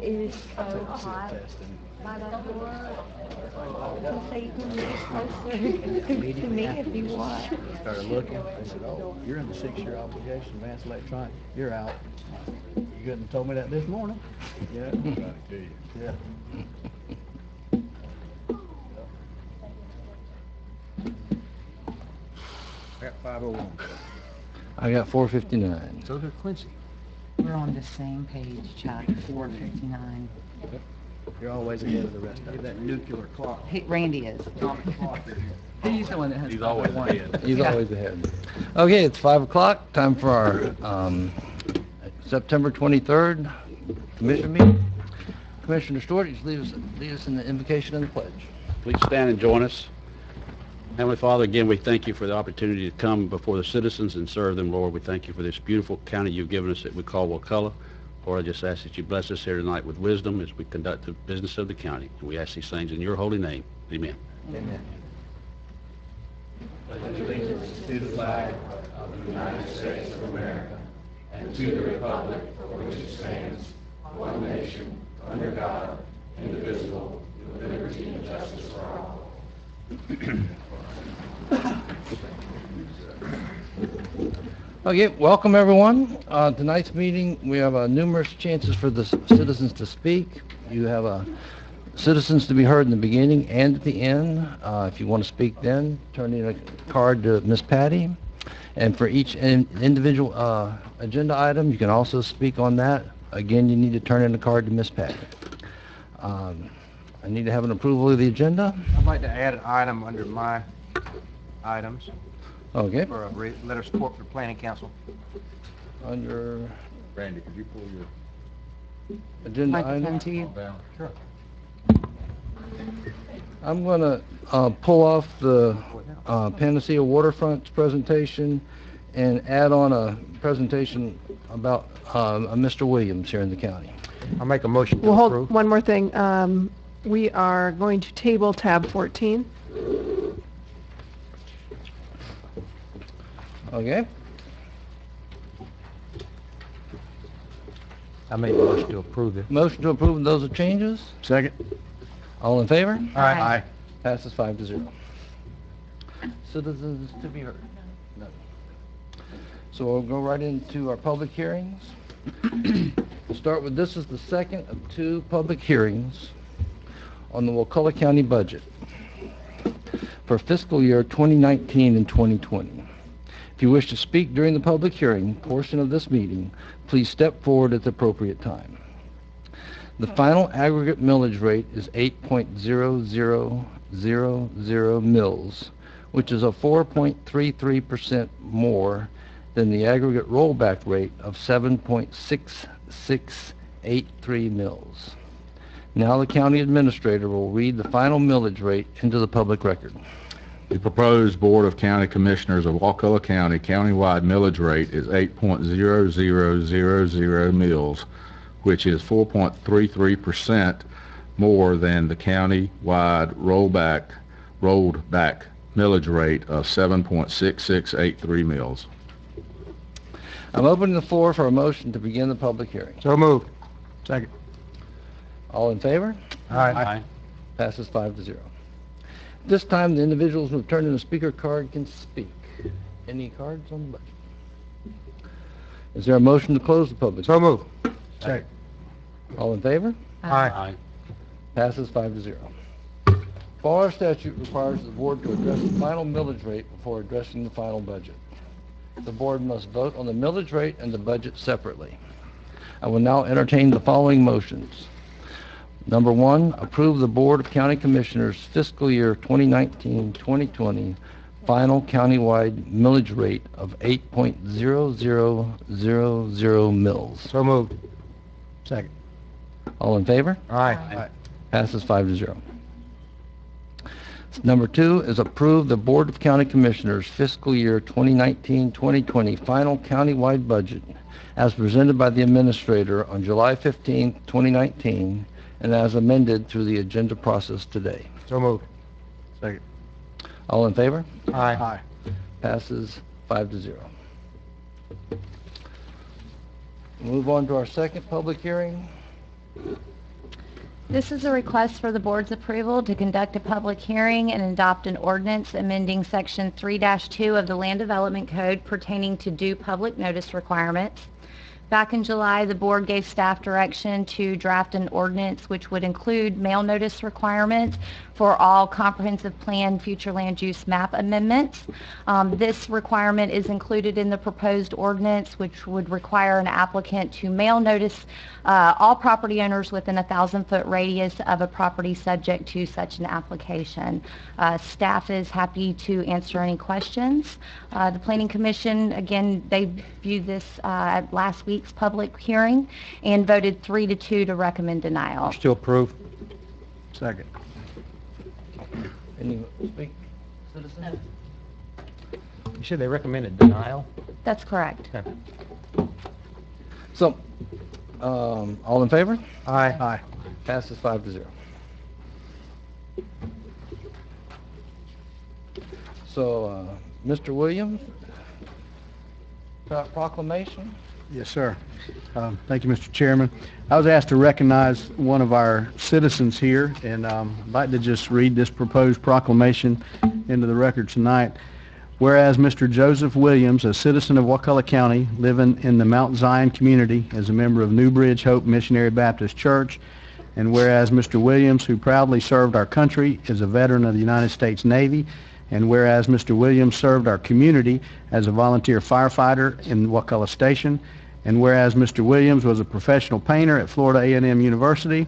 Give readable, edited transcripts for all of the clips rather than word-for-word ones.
is so hot by that door. So you can get closer to me if you want. Started looking. They said, "Oh, you're in the 6-year obligation, advanced electronic. You're out." You couldn't have told me that this morning. Yeah. Yeah. I got 501. I got 459. So did Quincy. We're on the same page, Chuck, 459. You're always ahead of the rest of us. That nuclear clock. Randy is. He's the one that has. He's always ahead. He's always ahead. Okay, it's 5 o'clock. Time for our September 23rd commission meeting. Commissioner Stewart, just lead us in the invocation and the pledge. Please stand and join us. Heavenly Father, again, we thank you for the opportunity to come before the citizens and serve them, Lord. We thank you for this beautiful county you've given us that we call Wakulla. Lord, I just ask that you bless us here tonight with wisdom as we conduct the business of the county. And we ask these things in your holy name. Amen. Amen. Pledge allegiance to the flag of the United States of America and to the republic for which it stands, one nation, under God, indivisible, with liberty and justice for all. Okay, welcome everyone. Tonight's meeting, we have numerous chances for the citizens to speak. You have citizens to be heard in the beginning and at the end. If you want to speak then, turn in a card to Miss Patty. And for each individual agenda item, you can also speak on that. Again, you need to turn in a card to Miss Patty. I need to have an approval of the agenda. I'd like to add an item under my items Okay. for a letter of support for the planning council. Under Randy, could you pull your agenda Microphone item, to you. down? Sure. I'm going to pull off the Panacea Waterfront presentation and add on a presentation about Mr. Williams here in the county. I'll make a motion to Well, hold approve. one more thing. We are going to table tab 14. Okay? I made a motion to approve it. Motion to approve those changes? Second. All in favor? Aye. Passes 5-0. Citizens to be heard? None. So we'll go right into our public hearings. We'll start with, this is the second of 2 public hearings on the Wakulla County budget for fiscal year 2019 and 2020. If you wish to speak during the public hearing portion of this meeting, please step forward at the appropriate time. The final aggregate millage rate is 8.0000 mills, which is a 4.33% more than the aggregate rollback rate of 7.6683 mills. Now the county administrator will read the final millage rate into the public record. The proposed Board of County Commissioners of Wakulla County countywide millage rate is 8.0000 mills, which is 4.33% more than the county-wide rolled back millage rate of 7.6683 mills. I'm opening the floor for a motion to begin the public hearing. So moved. Second. All in favor? Aye. Passes 5-0. This time, the individuals who have turned in a speaker card can speak. Any cards on the budget? Is there a motion to close the public? So moved. Second. All in favor? Aye. Passes 5-0. Bar statute requires the board to address the final millage rate before addressing the final budget. The board must vote on the millage rate and the budget separately. I will now entertain the following motions. Number 1, approve the Board of County Commissioners fiscal year 2019-2020 final countywide millage rate of 8.0000 mills. So moved. Second. All in favor? Aye. Passes 5-0. Number 2 is approve the Board of County Commissioners fiscal year 2019-2020 final countywide budget as presented by the administrator on July 15, 2019, and as amended through the agenda process today. So moved. Second. All in favor? Aye. Passes 5-0. Move on to our second public hearing. This is a request for the board's approval to conduct a public hearing and adopt an ordinance amending Section 3-2 of the Land Development Code pertaining to due public notice requirements. Back in July, the board gave staff direction to draft an ordinance which would include mail notice requirements for all comprehensive plan future land use map amendments. This requirement is included in the proposed ordinance, which would require an applicant to mail notice all property owners within a 1,000-foot radius of a property subject to such an application. Staff is happy to answer any questions. The Planning Commission, again, they viewed this at last week's public hearing and voted 3-2 to recommend denial. Still approve. Second. Any speak, citizen? No. You said they recommended denial? That's correct. Okay. So, all in favor? Aye. Aye. Passes 5-0. So, Mr. Williams, proclamation? Yes, sir. Thank you, Mr. Chairman. I was asked to recognize one of our citizens here, and I'd like to just read this proposed proclamation into the record tonight. Whereas Mr. Joseph Williams, a citizen of Wakulla County, living in the Mount Zion community as a member of New Bridge Hope Missionary Baptist Church, and whereas Mr. Williams, who proudly served our country, is a veteran of the United States Navy, and whereas Mr. Williams served our community as a volunteer firefighter in Wakulla Station, and whereas Mr. Williams was a professional painter at Florida A&M University,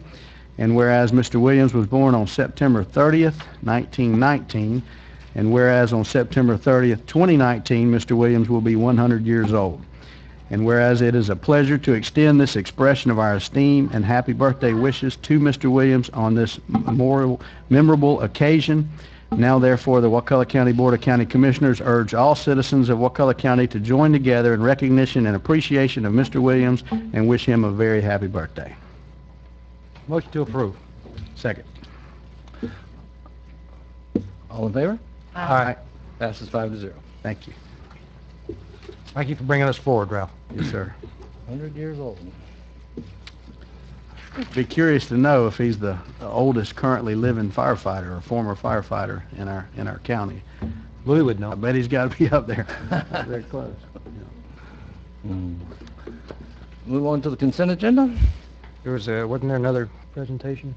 and whereas Mr. Williams was born on September 30th, 1919, and whereas on September 30th, 2019, Mr. Williams will be 100 years old. And whereas it is a pleasure to extend this expression of our esteem and happy birthday wishes to Mr. Williams on this memorable occasion, now therefore the Wakulla County Board of County Commissioners urge all citizens of Wakulla County to join together in recognition and appreciation of Mr. Williams and wish him a very happy birthday. Motion to approve. Second. All in favor? Aye. Passes 5-0. Thank you. Thank you for bringing us forward, Ralph. Yes, sir. 100 years old. Be curious to know if he's the oldest currently living firefighter or former firefighter in our county. Louis would know. I bet he's got to be up there. Very close. Move on to the consent agenda? Wasn't there another presentation?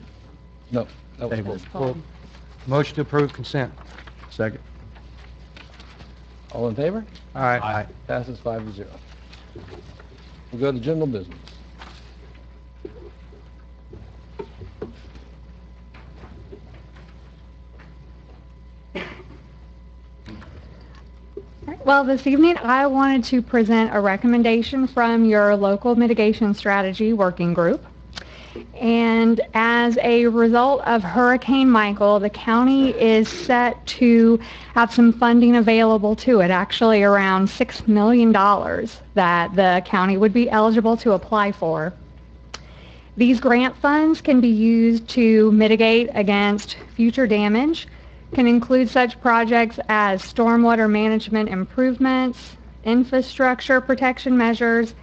No. That was Table. full. Well, motion to approve consent. Second. All in favor? Aye. Passes 5-0. We go to general business. Well, this evening I wanted to present a recommendation from your local mitigation strategy working group. And as a result of Hurricane Michael, the county is set to have some funding available to it, actually around $6 million that the county would be eligible to apply for. These grant funds can be used to mitigate against future damage, can include such projects as stormwater management improvements, infrastructure protection measures,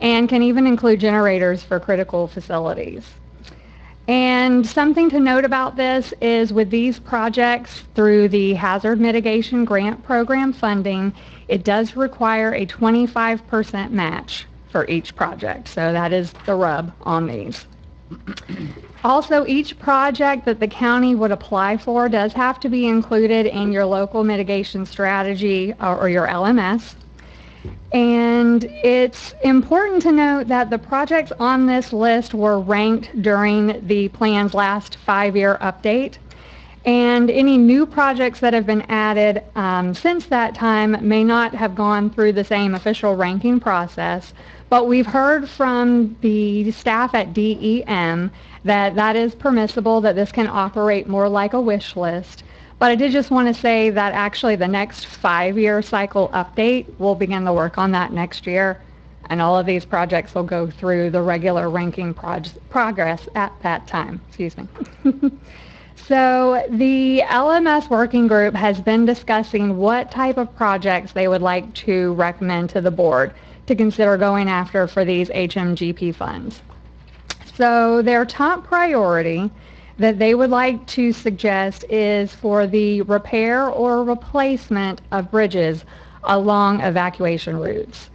and can even include generators for critical facilities. And something to note about this is with these projects through the Hazard Mitigation Grant Program funding, it does require a 25% match for each project. So that is the rub on these. Also, each project that the county would apply for does have to be included in your local mitigation strategy or your LMS. And it's important to note that the projects on this list were ranked during the plan's last 5-year update. And any new projects that have been added since that time may not have gone through the same official ranking process. But we've heard from the staff at DEM that that is permissible, that this can operate more like a wish list. But I did just want to say that actually the next 5-year cycle update, we'll begin the work on that next year. And all of these projects will go through the regular ranking progress at that time. Excuse me. So the LMS working group has been discussing what type of projects they would like to recommend to the board to consider going after for these HMGP funds. So their top priority that they would like to suggest is for the repair or replacement of bridges along evacuation routes.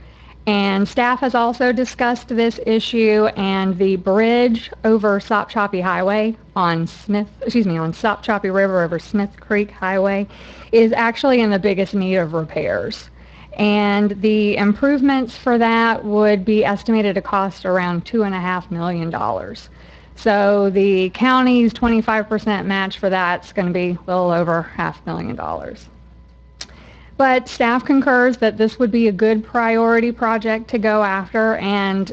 And staff has also discussed this issue, and the bridge over Sopchoppy Highway on Sopchoppy River over Smith Creek Highway is actually in the biggest need of repairs. And the improvements for that would be estimated to cost around $2.5 million. So the county's 25% match for that's going to be a little over $500,000. But staff concurs that this would be a good priority project to go after, and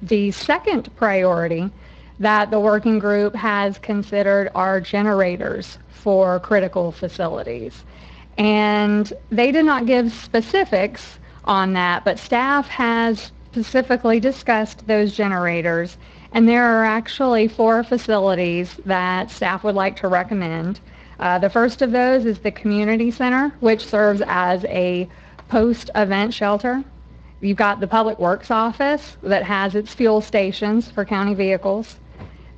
the second priority that the working group has considered are generators for critical facilities. And they did not give specifics on that, but staff has specifically discussed those generators, and there are actually 4 facilities that staff would like to recommend. The first of those is the community center, which serves as a post-event shelter. You've got the Public Works office that has its fuel stations for county vehicles.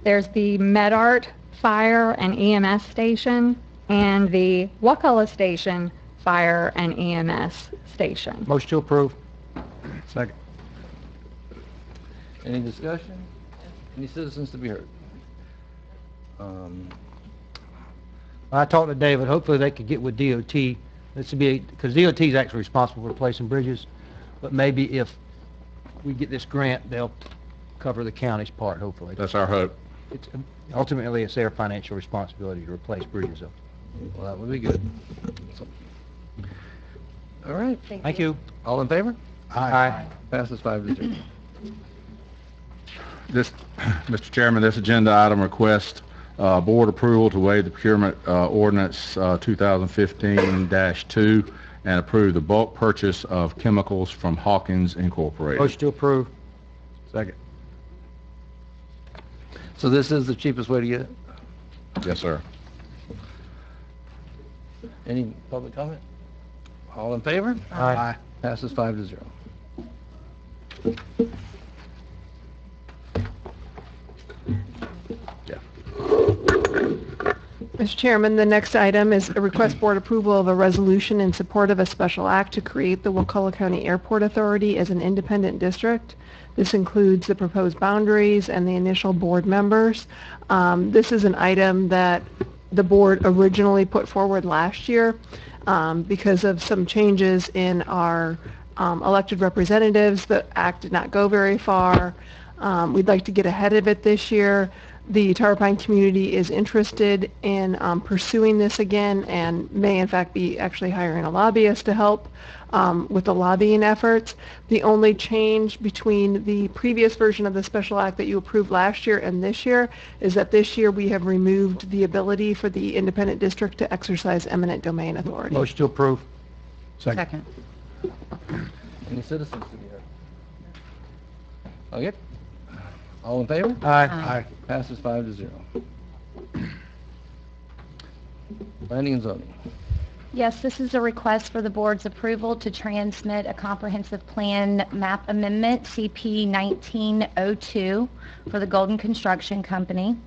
There's the MedArt Fire and EMS station and the Wakulla Station Fire and EMS station. Motion to approve. Second. Any discussion? Any citizens to be heard? I talked to David, hopefully they could get with DOT. This would be, because DOT is actually responsible for replacing bridges, but maybe if we get this grant, they'll cover the county's part, hopefully. That's our hope. Ultimately, it's their financial responsibility to replace bridges, though. Well, that would be good. All right. Thank you. All in favor? Aye. Passes 5-0. This, Mr. Chairman, this agenda item requests board approval to waive the procurement ordinance 2015-2 and approve the bulk purchase of chemicals from Hawkins Incorporated. Motion to approve. Second. So this is the cheapest way to get it? Yes, sir. Any public comment? All in favor? Aye. Passes 5-0. Mr. Chairman, the next item is a request board approval of a resolution in support of a special act to create the Wakulla County Airport Authority as an independent district. This includes the proposed boundaries and the initial board members. This is an item that the board originally put forward last year because of some changes in our elected representatives. The act did not go very far. We'd like to get ahead of it this year. The Tarpine community is interested in pursuing this again and may in fact be actually hiring a lobbyist to help with the lobbying efforts. The only change between the previous version of the special act that you approved last year and this year is that this year we have removed the ability for the independent district to exercise eminent domain authority. Motion to approve. Second. Any citizens to be heard? Okay. All in favor? Aye. Passes 5-0. Planning and zoning. Yes, this is a request for the board's approval to transmit a comprehensive plan map amendment, CP 1902, for the Golden Construction Company.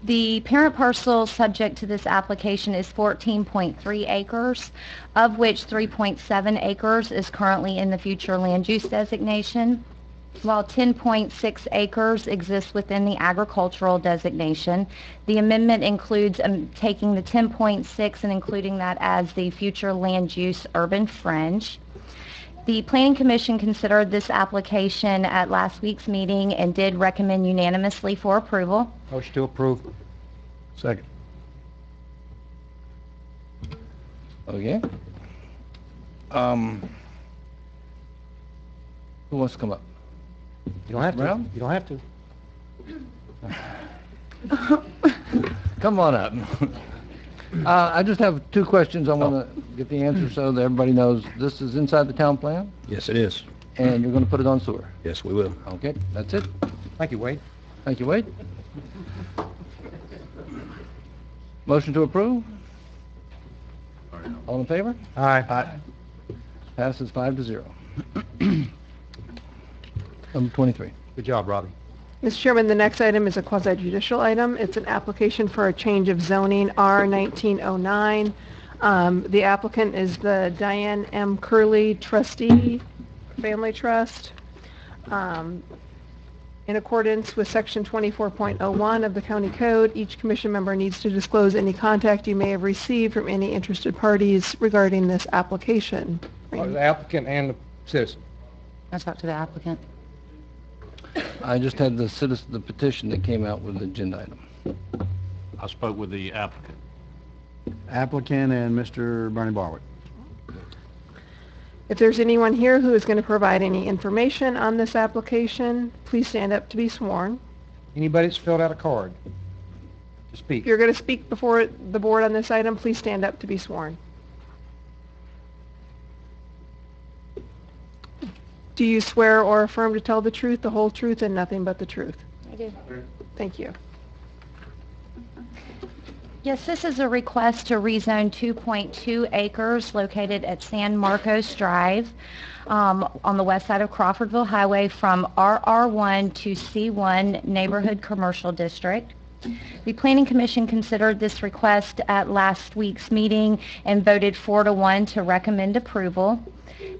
The parent parcel subject to this application is 14.3 acres, of which 3.7 acres is currently in the future land use designation, while 10.6 acres exists within the agricultural designation. The amendment includes taking the 10.6 and including that as the future land use urban fringe. The Planning Commission considered this application at last week's meeting and did recommend unanimously for approval. Motion to approve. Second. Okay. Who wants to come up? You don't have to. Brown? You don't have to. Come on up. I just have 2 questions. I want to get the answer so that everybody knows this is inside the town plan, Yes, it is. and you're going to put it on sewer. Yes, we will. Okay, that's it. Thank you, Wade. Thank you, Wade. Motion to approve? All in favor? Aye. Passes 5-0. Number 23. Good job, Robbie. Mr. Chairman, the next item is a quasi-judicial item. It's an application for a change of zoning, R-1909. The applicant is the Diane M. Curley Trustee Family Trust. In accordance with Section 24.01 of the County Code, each commission member needs to disclose any contact you may have received from any interested parties regarding this application. The applicant and the citizen. Let's talk to the applicant. I just had the petition that came out with the agenda item. I spoke with the applicant. Applicant and Mr. Bernie Barwick. If there's anyone here who is going to provide any information on this application, please stand up to be sworn. Anybody that's filled out a card to speak. If you're going to speak before the board on this item, please stand up to be sworn. Do you swear or affirm to tell the truth, the whole truth, and nothing but the truth? I do. Thank you. Yes, this is a request to rezone 2.2 acres located at San Marcos Drive on the west side of Crawfordville Highway from RR1 to C1 Neighborhood Commercial District. The Planning Commission considered this request at last week's meeting and voted 4-1 to recommend approval.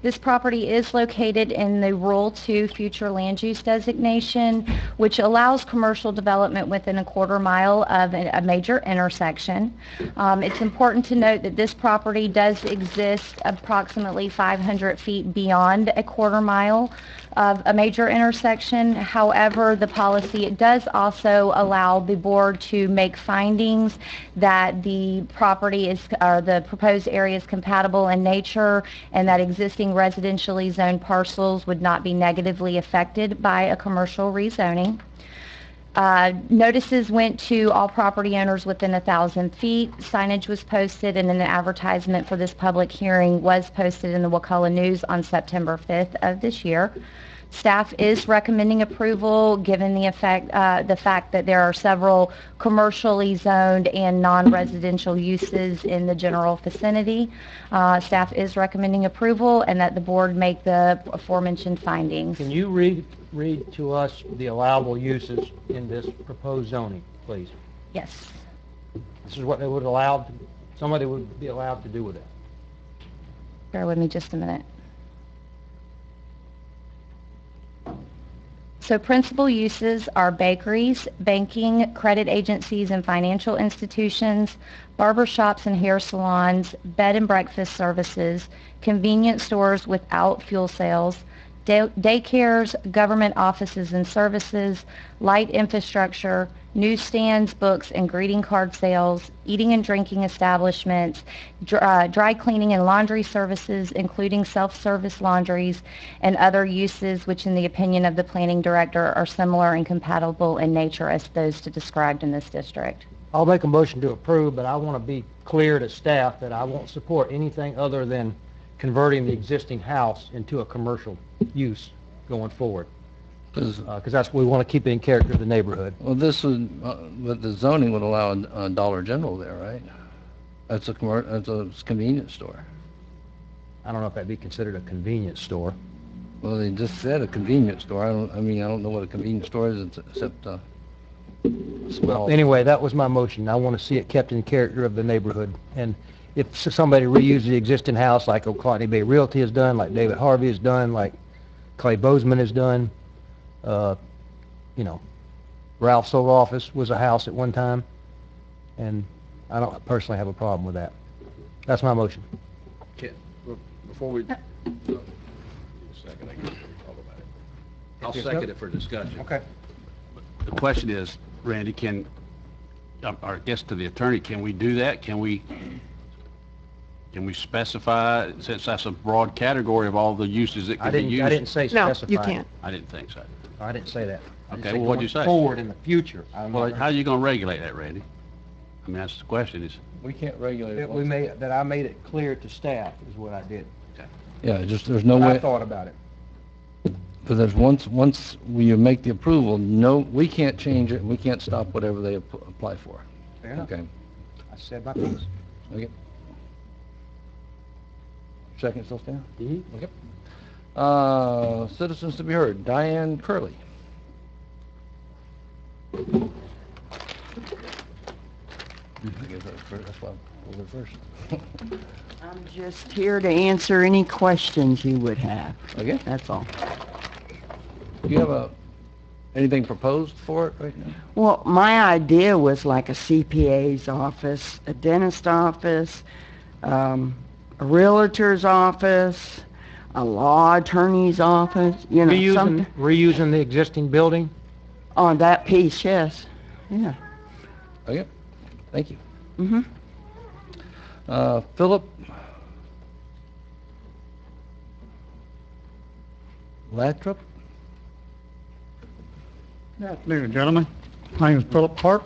This property is located in the Rural 2 Future Land Use Designation, which allows commercial development within a quarter mile of a major intersection. It's important to note that this property does exist approximately 500 feet beyond a quarter mile of a major intersection. However, the policy, it does also allow the board to make findings that the property is, or the proposed area is compatible in nature and that existing residentially zoned parcels would not be negatively affected by a commercial rezoning. Notices went to all property owners within 1,000 feet. Signage was posted, and then an advertisement for this public hearing was posted in the Wakulla News on September 5th of this year. Staff is recommending approval given the fact that there are several commercially zoned and non-residential uses in the general vicinity. Staff is recommending approval and that the board make the aforementioned findings. Can you read to us the allowable uses in this proposed zoning, please? Yes. This is what they would allow, somebody would be allowed to do with it. Bear with me just a minute. So principal uses are bakeries, banking, credit agencies and financial institutions, barber shops and hair salons, bed and breakfast services, convenience stores without fuel sales, daycares, government offices and services, light infrastructure, newsstands, books and greeting card sales, eating and drinking establishments, dry cleaning and laundry services, including self-service laundries, and other uses which, in the opinion of the planning director, are similar and compatible in nature as those described in this district. I'll make a motion to approve, but I want to be clear to staff that I won't support anything other than converting the existing house into a commercial use going forward. Because that's what we want to keep in character of the neighborhood. Well, this would, but the zoning would allow a Dollar General there, right? That's a convenience store. I don't know if that'd be considered a convenience store. Well, they just said a convenience store. I don't know what a convenience store is except Well, anyway, that was my motion. I want to see it kept in character of the neighborhood. And if somebody reuses the existing house like Oconee Bay Realty has done, like David Harvey has done, like Clay Bozeman has done, Ralph's old office was a house at one time, and I don't personally have a problem with that. That's my motion. Before we... Second, I guess we talk about it. I'll second it for discussion. Okay. The question is, Randy, or I guess to the attorney, can we do that? Can we specify, since that's a broad category of all the uses that can be used? I didn't say specify. No, you can't. I didn't think so. I didn't say that. Okay, well, what'd you say? Forward in the future. Well, how are you going to regulate that, Randy? I mean, that's the question. we can't regulate it. I made it clear to staff is what I did. Okay. Yeah, there's no way. I thought about it. But there's once you make the approval, we can't change it. We can't stop whatever they apply for. Fair enough. Okay. I said my piece. Okay. Second still stand? Mm-hmm. Okay. Citizens to be heard. Diane Curley. I guess that's why I pulled it first. I'm just here to answer any questions you would have. Okay. That's all. Do you have anything proposed for it right now? Well, my idea was like a CPA's office, a dentist office, a realtor's office, a law attorney's office, you know, something. Reusing the existing building? On that piece, yes. Yeah. Okay. Thank you. Mm-hmm. Philip Lathrop? Good afternoon, gentlemen. My name is Philip Hart,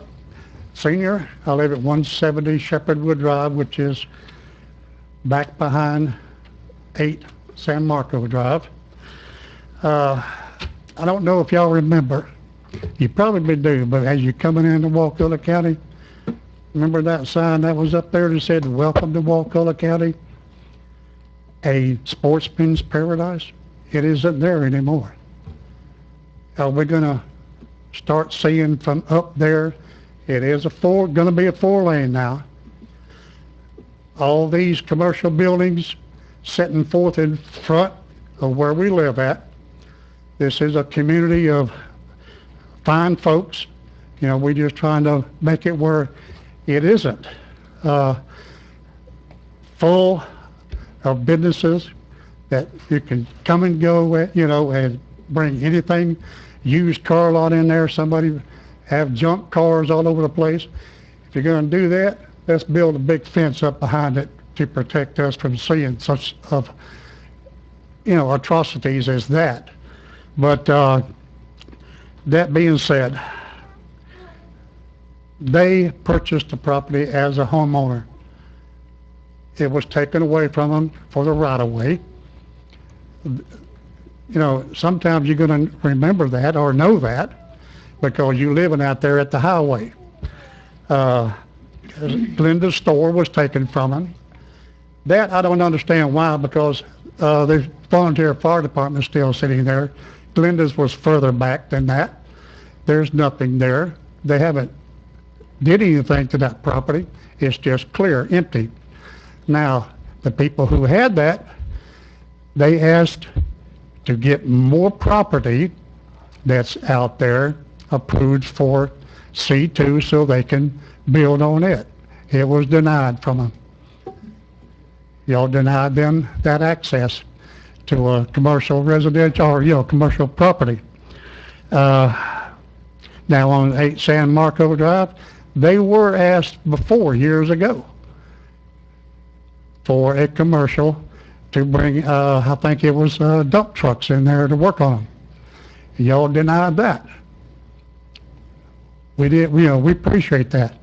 Senior. I live at 170 Shepherdwood Drive, which is back behind 8 San Marco Drive. I don't know if y'all remember. You probably do, but as you're coming into Wakulla County, remember that sign that was up there that said, "Welcome to Wakulla County, a sportsman's paradise"? It isn't there anymore. Are we going to start seeing from up there? It is going to be a 4-lane now. All these commercial buildings setting forth in front of where we live at. This is a community of fine folks. You know, we're just trying to make it where it isn't full of businesses that you can come and go at, you know, and bring anything, used car lot in there, somebody have junk cars all over the place. If you're going to do that, let's build a big fence up behind it to protect us from seeing such of, you know, atrocities as that. But that being said, they purchased the property as a homeowner. It was taken away from them for the right-of-way. You know, sometimes you're going to remember that or know that because you're living out there at the highway. Glenda's store was taken from them. That I don't understand why, because the volunteer fire department is still sitting there. Glenda's was further back than that. There's nothing there. They haven't did anything to that property. It's just clear, empty. Now, the people who had that, they asked to get more property that's out there approved for C2 so they can build on it. It was denied from them. Y'all denied them that access to a commercial residential or, you know, commercial property. Now on 8 San Marco Drive, they were asked before, years ago, for a commercial to bring, I think it was dump trucks in there to work on them. Y'all denied that. We did, you know, we appreciate that.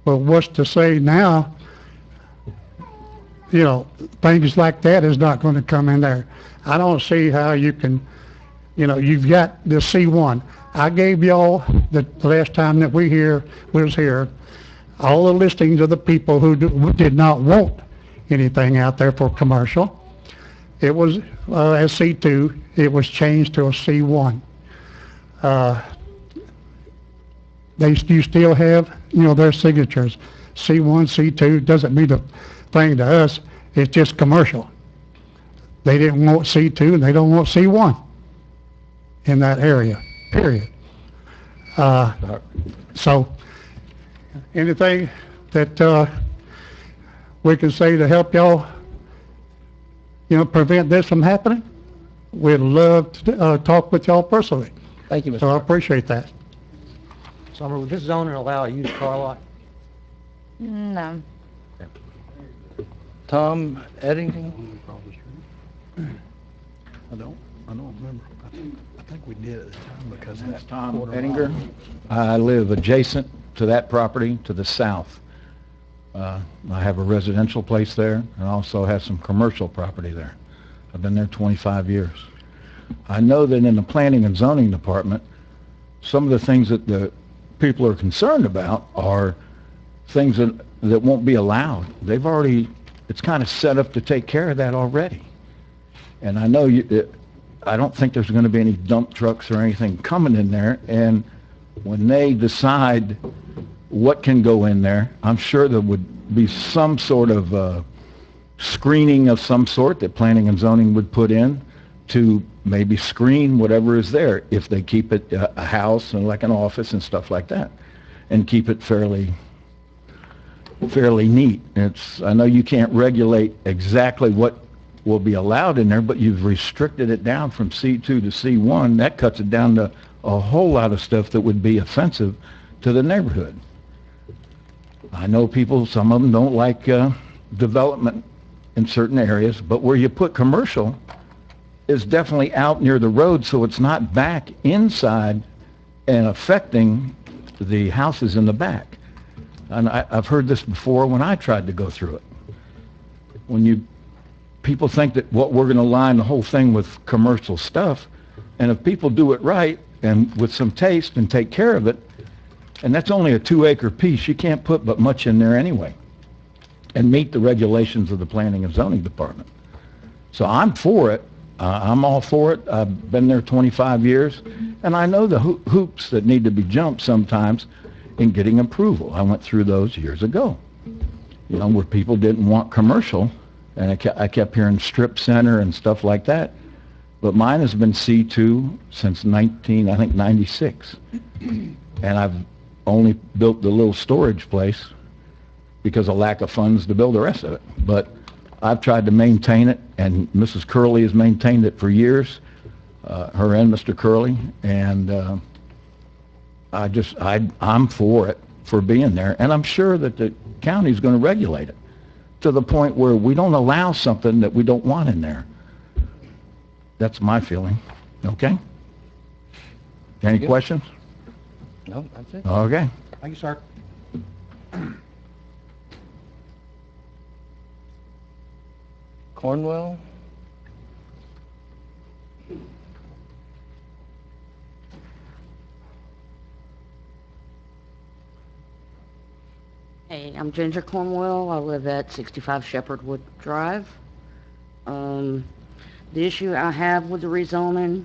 But what's to say now, you know, things like that is not going to come in there. I don't see how you can, you know, you've got the C1. I gave y'all the last time that was here, all the listings of the people who did not want anything out there for commercial. It was as C2. It was changed to a C1. You still have, you know, their signatures. C1, C2 doesn't mean a thing to us. It's just commercial. They didn't want C2 and they don't want C1 in that area, period. So anything that we can say to help y'all, you know, prevent this from happening, we'd love to talk with y'all personally. Thank you, Mr. So I appreciate that. Summer, would this zoning allow a used car lot? No. Tom Eddington? I don't remember. I think we did at the time because That's Tom Ettinger. I live adjacent to that property to the south. I have a residential place there and also have some commercial property there. I've been there 25 years. I know that in the planning and zoning department, some of the things that the people are concerned about are things that won't be allowed. They've already, it's kind of set up to take care of that already. And I know I don't think there's going to be any dump trucks or anything coming in there, and when they decide what can go in there, I'm sure there would be some sort of screening of some sort that planning and zoning would put in to maybe screen whatever is there if they keep it a house and like an office and stuff like that, and keep it fairly neat. I know you can't regulate exactly what will be allowed in there, but you've restricted it down from C2 to C1. That cuts it down to a whole lot of stuff that would be offensive to the neighborhood. I know people, some of them don't like development in certain areas, but where you put commercial is definitely out near the road, so it's not back inside and affecting the houses in the back. And I've heard this before when I tried to go through it. People think that we're going to line the whole thing with commercial stuff, and if people do it right and with some taste and take care of it, and that's only a 2-acre piece, you can't put but much in there anyway and meet the regulations of the Planning and Zoning Department. So I'm for it. I'm all for it. I've been there 25 years, and I know the hoops that need to be jumped sometimes in getting approval. I went through those years ago, where people didn't want commercial, and I kept hearing strip center and stuff like that. But mine has been C2 since 96. And I've only built the little storage place because of lack of funds to build the rest of it. But I've tried to maintain it, and Mrs. Curley has maintained it for years, her and Mr. Curley, and I'm for it, for being there, and I'm sure that the county's going to regulate it to the point where we don't allow something that we don't want in there. That's my feeling. Okay? Any questions? No, that's it. Okay. Thank you, sir. Cornwell? Hey, I'm Ginger Cornwell. I live at 65 Shepherdwood Drive. The issue I have with the rezoning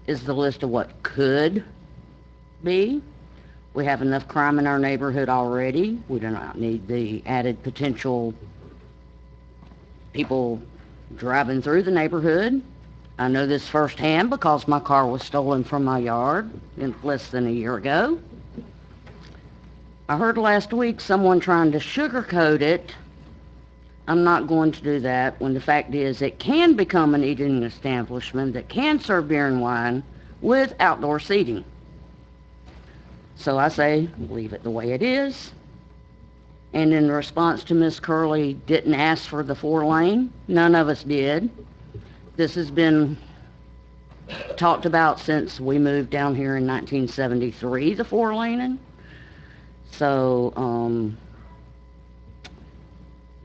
is the list of what could be. We have enough crime in our neighborhood already. We do not need the added potential people driving through the neighborhood. I know this firsthand because my car was stolen from my yard less than a year ago. I heard last week someone trying to sugarcoat it. I'm not going to do that when the fact is it can become an eating establishment that can serve beer and wine with outdoor seating. So I say leave it the way it is. And in response to Miss Curley didn't ask for the 4-lane, none of us did. This has been talked about since we moved down here in 1973, the 4-laning. So,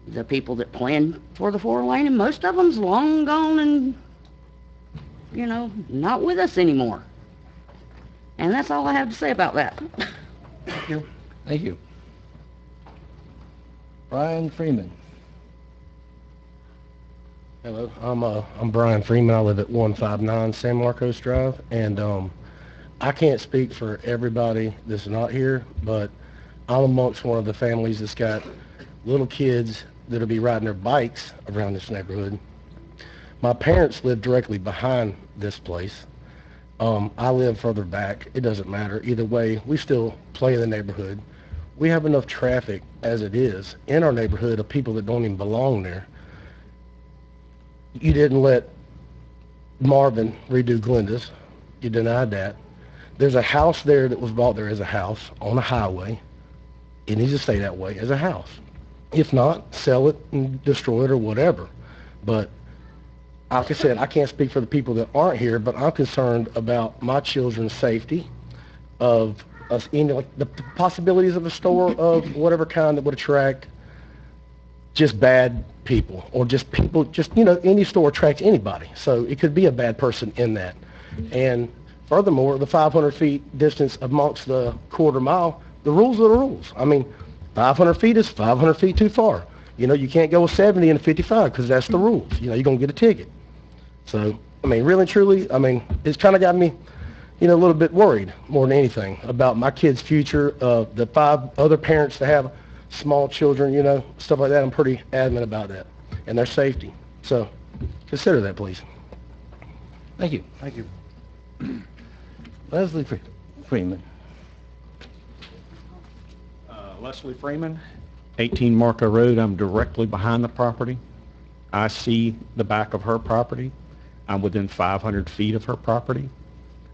the people that planned for the 4-lane, and most of them's long gone and, not with us anymore. And that's all I have to say about that. Thank you. Thank you. Brian Freeman. Hello, I'm Brian Freeman. I live at 159 San Marcos Drive, and I can't speak for everybody that's not here, but I'm amongst one of the families that's got little kids that'll be riding their bikes around this neighborhood. My parents live directly behind this place. I live further back. It doesn't matter. Either way, we still play in the neighborhood. We have enough traffic as it is in our neighborhood of people that don't even belong there. You didn't let Marvin redo Glenda's. You denied that. There's a house there that was bought there as a house on a highway. It needs to stay that way as a house. If not, sell it and destroy it or whatever. But like I said, I can't speak for the people that aren't here, but I'm concerned about my children's safety, of us, like the possibilities of a store of whatever kind that would attract just bad people, or just people, any store attracts anybody. So it could be a bad person in that. And furthermore, the 500 feet distance amongst the quarter mile, the rules are the rules. I mean, 500 feet is 500 feet too far. You can't go 70 and 55 because that's the rules. You're going to get a ticket. So, I mean, really and truly, it's kind of got me, a little bit worried more than anything about my kid's future, the 5 other parents that have small children, stuff like that. I'm pretty adamant about that and their safety. So consider that, please. Thank you. Thank you. Leslie Freeman. Leslie Freeman, 18 Marco Road. I'm directly behind the property. I see the back of her property. I'm within 500 feet of her property.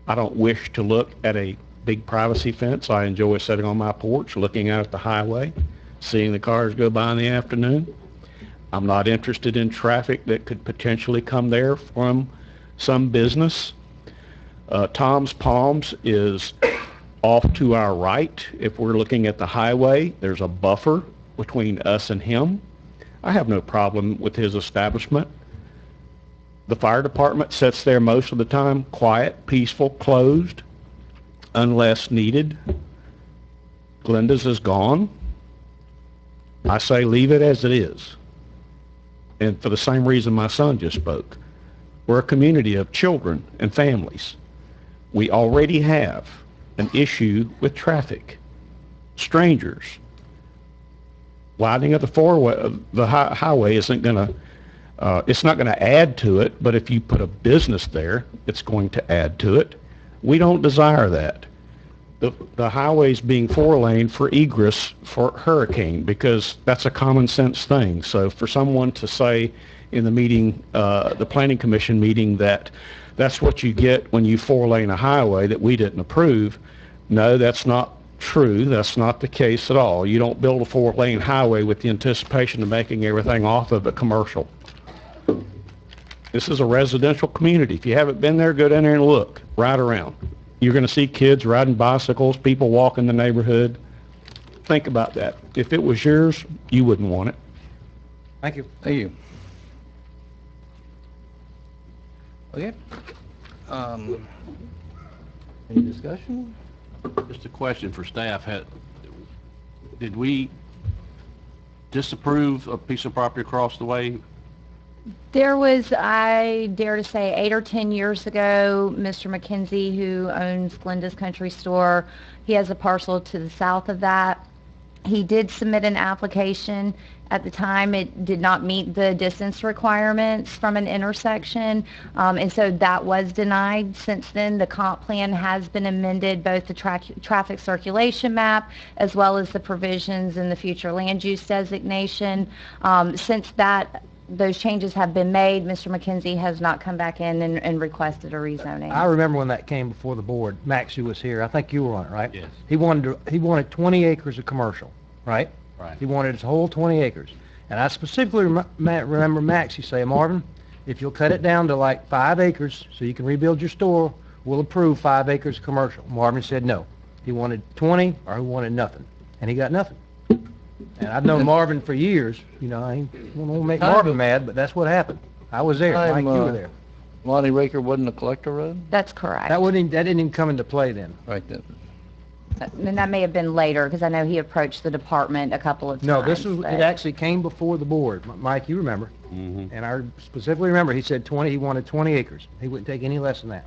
I don't wish to look at a big privacy fence. I enjoy sitting on my porch, looking out at the highway, seeing the cars go by in the afternoon. I'm not interested in traffic that could potentially come there from some business. Tom's Palms is off to our right. If we're looking at the highway, there's a buffer between us and him. I have no problem with his establishment. The fire department sits there most of the time, quiet, peaceful, closed, unless needed. Glenda's is gone. I say leave it as it is. And for the same reason my son just spoke. We're a community of children and families. We already have an issue with traffic. Strangers. Widening of the highway isn't going to it's not going to add to it, but if you put a business there, it's going to add to it. We don't desire that. The highway's being 4-lane for egress for hurricane because that's a common sense thing. So for someone to say in the meeting, the planning commission meeting, that that's what you get when you 4-lane a highway that we didn't approve, no, that's not true. That's not the case at all. You don't build a 4-lane highway with the anticipation of making everything off of it commercial. This is a residential community. If you haven't been there, go down there and look. Ride around. You're going to see kids riding bicycles, people walking the neighborhood. Think about that. If it was yours, you wouldn't want it. Thank you. Thank you. Okay. Any discussion? Just a question for staff. Did we disapprove a piece of property across the way? There was, I dare to say, 8 or 10 years ago, Mr. McKenzie, who owns Glenda's Country Store, he has a parcel to the south of that. He did submit an application. At the time, it did not meet the distance requirements from an intersection, and so that was denied. Since then, the comp plan has been amended, both the traffic circulation map as well as the provisions in the future land use designation. Since those changes have been made, Mr. McKenzie has not come back in and requested a rezoning. I remember when that came before the board. Max, who was here, I think you were on it, right? Yes. He wanted 20 acres of commercial, right? Right. He wanted his whole 20 acres. And I specifically remember Max, you say, Marvin, if you'll cut it down to like 5 acres so you can rebuild your store, we'll approve 5 acres of commercial. Marvin said no. He wanted 20 or he wanted nothing. And he got nothing. And I've known Marvin for years. I don't want to make Marvin mad, but that's what happened. I was there. Mike, you were there. Lonnie Raker wasn't a collector road? That's correct. That didn't even come into play then. Right then. And that may have been later, because I know he approached the department a couple of times. No, it actually came before the board. Mike, you remember. Mm-hmm. And I specifically remember he said he wanted 20 acres. He wouldn't take any less than that.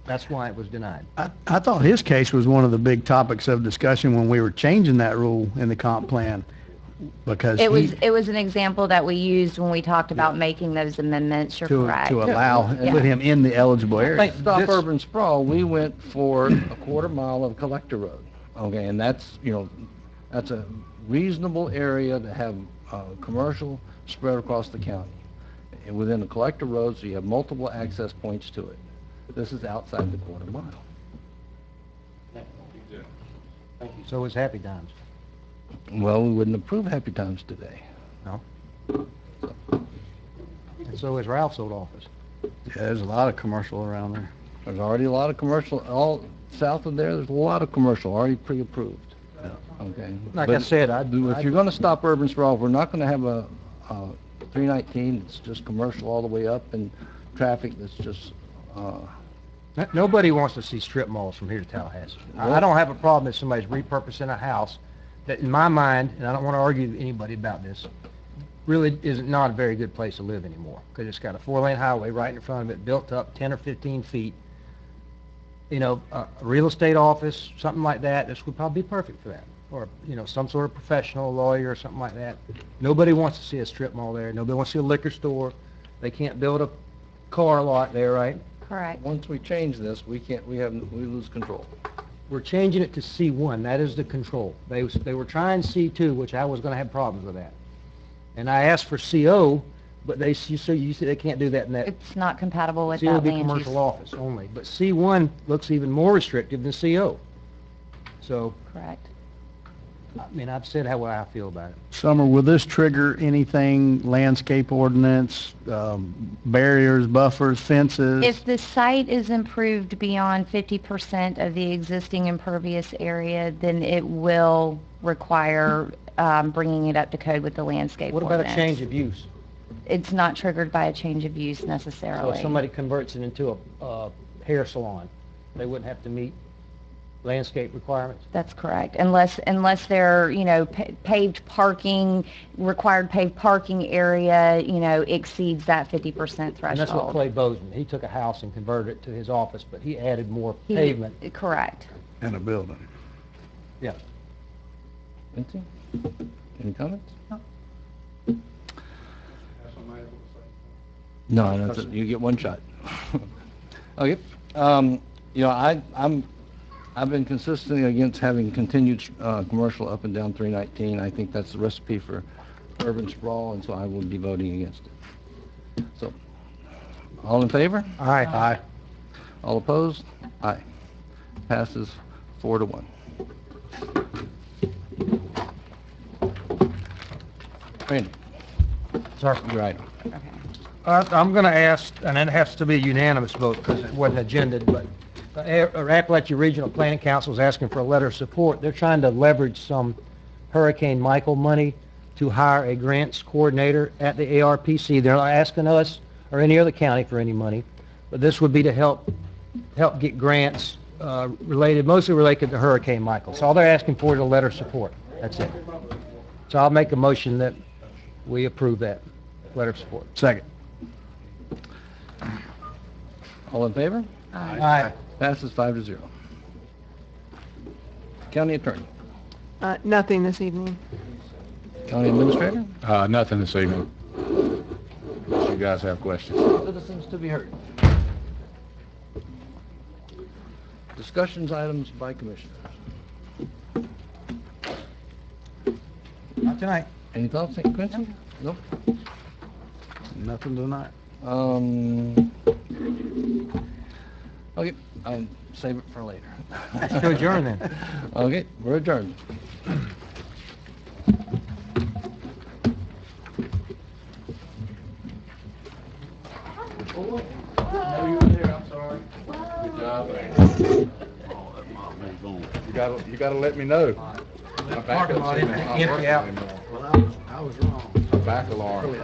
That's why it was denied. I thought his case was one of the big topics of discussion when we were changing that rule in the comp plan, because it was an example that we used when we talked about making those amendments. You're correct. To put him in the eligible area. Stop urban sprawl, we went for a quarter mile of collector road. Okay, and that's a reasonable area to have commercial spread across the county. And within the collector road, so you have multiple access points to it. This is outside the quarter mile. Thank you. So is Happy Times. Well, we wouldn't approve Happy Times today. No. And so is Ralph's old office. Yeah, there's a lot of commercial around there. There's already a lot of commercial, all south of there's a lot of commercial already pre-approved. Yeah. Okay. Like I said, if you're going to stop urban sprawl, we're not going to have a 319 that's just commercial all the way up and traffic that's just... Nobody wants to see strip malls from here to Tallahassee. I don't have a problem if somebody's repurposing a house that, in my mind, and I don't want to argue with anybody about this, really is not a very good place to live anymore, because it's got a 4-lane highway right in front of it, built up 10 or 15 feet. you know, a real estate office, something like that, this would probably be perfect for that. Or, you know, some sort of professional lawyer or something like that. Nobody wants to see a strip mall there. Nobody wants to see a liquor store. They can't build a car lot there, right? Correct. Once we change this, we lose control. We're changing it to C1. That is the control. They were trying C2, which I was going to have problems with that. And I asked for CO, but you said they can't do that in that. It's not compatible with CO that would be land use. commercial office only, but C1 looks even more restrictive than CO. So, Correct. I mean, I've said how I feel about it. Summer, will this trigger anything, landscape ordinance, barriers, buffers, fences? If the site is improved beyond 50% of the existing impervious area, then it will require bringing it up to code with the landscape What about a ordinance. change of use? It's not triggered by a change of use So necessarily. if somebody converts it into a hair salon, they wouldn't have to meet landscape requirements? That's correct, unless they're, you know, paved parking, required paved parking area, you know, exceeds that 50% threshold. And that's what Clay Bozeman, he took a house and converted it to his office, but he added more He- pavement. Correct. And a building. Yeah. Lindsay, any comments? No, that's it. You get one shot. Okay. You know, I've been consistently against having continued commercial up and down 319. I think that's the recipe for urban sprawl, and so I will be voting against it. So, all in favor? Aye. Aye. All opposed? Aye. Passes 4-1. Randy. Sir. Your item. I'm going to ask, and it has to be a unanimous vote because it wasn't agended, but Appalachia Regional Planning Council is asking for a letter of support. They're trying to leverage some Hurricane Michael money to hire a grants coordinator at the ARPC. They're not asking us or any other county for any money, but this would be to help get grants mostly related to Hurricane Michael. So all they're asking for is a letter of support. That's it. So I'll make a motion that we approve that letter of support. Second. All in favor? Aye. Passes 5-0. County Attorney. Nothing this evening. County Administrator. Nothing this evening. Unless you guys have questions. Citizens to be heard. Discussions items by commissioners. Not tonight. Any thoughts, St. Quincy? Nope. Nothing tonight. Okay, I'll save it for later. Let's go adjourn then. Okay, we're adjourned. You gotta let me know. My Parking lot backup's empty out. Well, I was wrong. My back alarm.